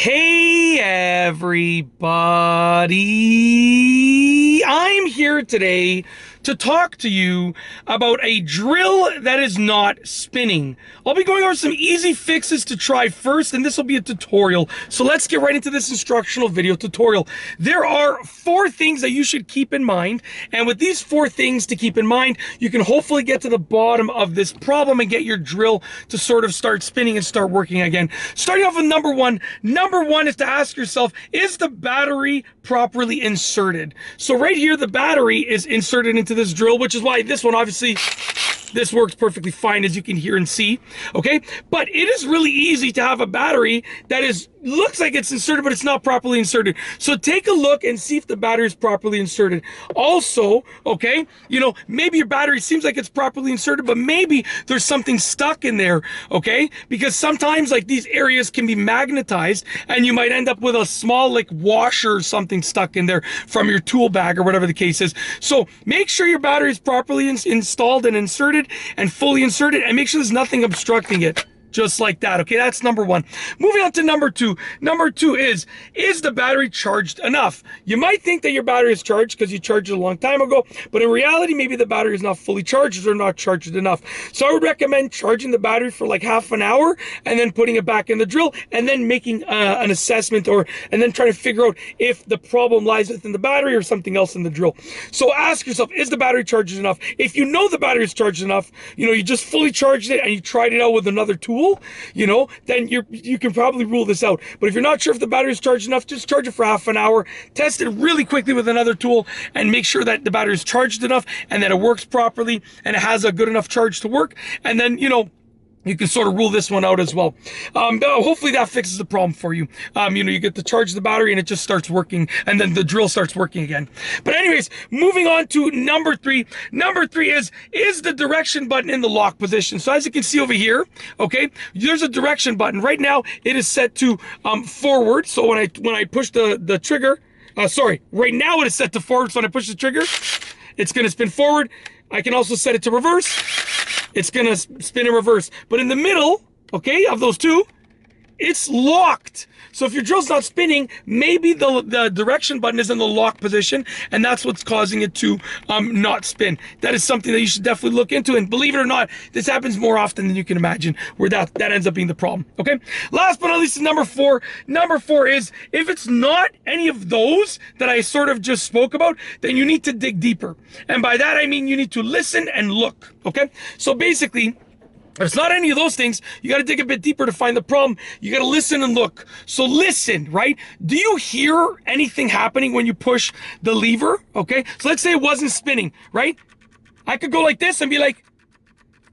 Hey everybody, I'm here today to talk to you about a drill that is not spinning. I'll be going over some easy fixes to try first, and this will be a tutorial. So let's get right into this instructional video tutorial. There are 4 things that you should keep in mind, and with these 4 things to keep in mind, you can hopefully get to the bottom of this problem and get your drill to sort of start spinning and start working again. Starting off with number one. Number one is to ask yourself, is the battery properly inserted? So right here, the battery is inserted into this drill, which is why this one, obviously, this works perfectly fine, as you can hear and see, okay? But it is really easy to have a battery that looks like it's inserted, but it's not properly inserted. So take a look and see if the battery is properly inserted. Also, okay, maybe your battery seems like it's properly inserted, but maybe there's something stuck in there, okay? Because sometimes like these areas can be magnetized and you might end up with a small like washer or something stuck in there from your tool bag or whatever the case is. So make sure your battery is properly installed and inserted and fully inserted, and make sure there's nothing obstructing it. Just like that, okay? That's number one. Moving on to number two. Number two is the battery charged enough? You might think that your battery is charged because you charged it a long time ago, but in reality, maybe the battery is not fully charged or not charged enough. So I would recommend charging the battery for like half an hour and then putting it back in the drill and then making an assessment and then trying to figure out if the problem lies within the battery or something else in the drill. So ask yourself, is the battery charged enough? If you know the battery is charged enough, you just fully charged it and you tried it out with another tool, then you can probably rule this out. But if you're not sure if the battery is charged enough, just charge it for half an hour, test it really quickly with another tool, and make sure that the battery is charged enough and that it works properly and it has a good enough charge to work. And then, you can sort of rule this one out as well. Hopefully that fixes the problem for you. You get to charge the battery and it just starts working, and then the drill starts working again. But anyways, moving on to number three. Number three is the direction button in the lock position. So as you can see over here, okay, there's a direction button. Right now it is set to forward. So when I push the trigger, right now it is set to forward. So when I push the trigger, it's gonna spin forward. I can also set it to reverse. It's gonna spin in reverse. But in the middle, okay, of those two, it's locked. So if your drill's not spinning, maybe the direction button is in the lock position, and that's what's causing it to not spin. That is something that you should definitely look into, and believe it or not, this happens more often than you can imagine, where that ends up being the problem, okay? Last but not least, number four. Number four is, if it's not any of those that I sort of just spoke about, then you need to dig deeper. And by that, I mean you need to listen and look, okay? So basically, if it's not any of those things, you got to dig a bit deeper to find the problem. You got to listen and look. So listen, right? Do you hear anything happening when you push the lever? Okay. So let's say it wasn't spinning, right? I could go like this and be like,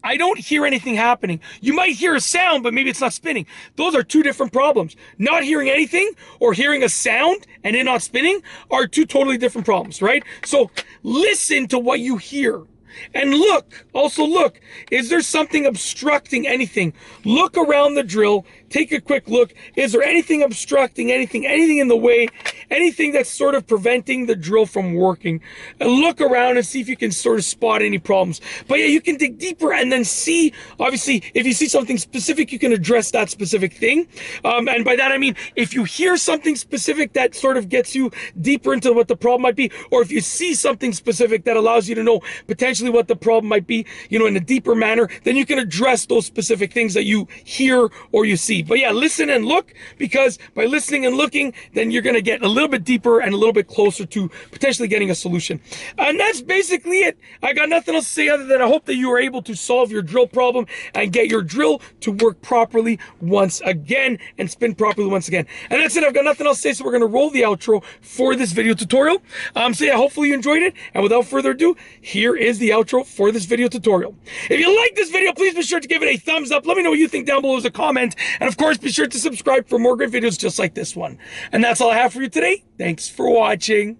I don't hear anything happening. You might hear a sound, but maybe it's not spinning. Those are 2 different problems. Not hearing anything or hearing a sound and it not spinning are 2 totally different problems, right? So listen to what you hear. And look, also look, is there something obstructing anything? Look around the drill, take a quick look. Is there anything obstructing anything in the way, anything that's sort of preventing the drill from working? And look around and see if you can sort of spot any problems. But yeah, you can dig deeper and then see, obviously, if you see something specific, you can address that specific thing. And by that, I mean, if you hear something specific that sort of gets you deeper into what the problem might be, or if you see something specific that allows you to know potentially what the problem might be, in a deeper manner, then you can address those specific things that you hear or you see. But yeah, listen and look, because by listening and looking, then you're going to get a little bit deeper and a little bit closer to potentially getting a solution. And that's basically it. I got nothing else to say other than I hope that you are able to solve your drill problem and get your drill to work properly once again and spin properly once again. And that's it. I've got nothing else to say, so we're going to roll the outro for this video tutorial. So yeah, hopefully you enjoyed it. And without further ado, here is the outro for this video tutorial. If you like this video, please be sure to give it a thumbs up. Let me know what you think down below as a comment. And of course, be sure to subscribe for more great videos just like this one. And that's all I have for you today. Thanks for watching.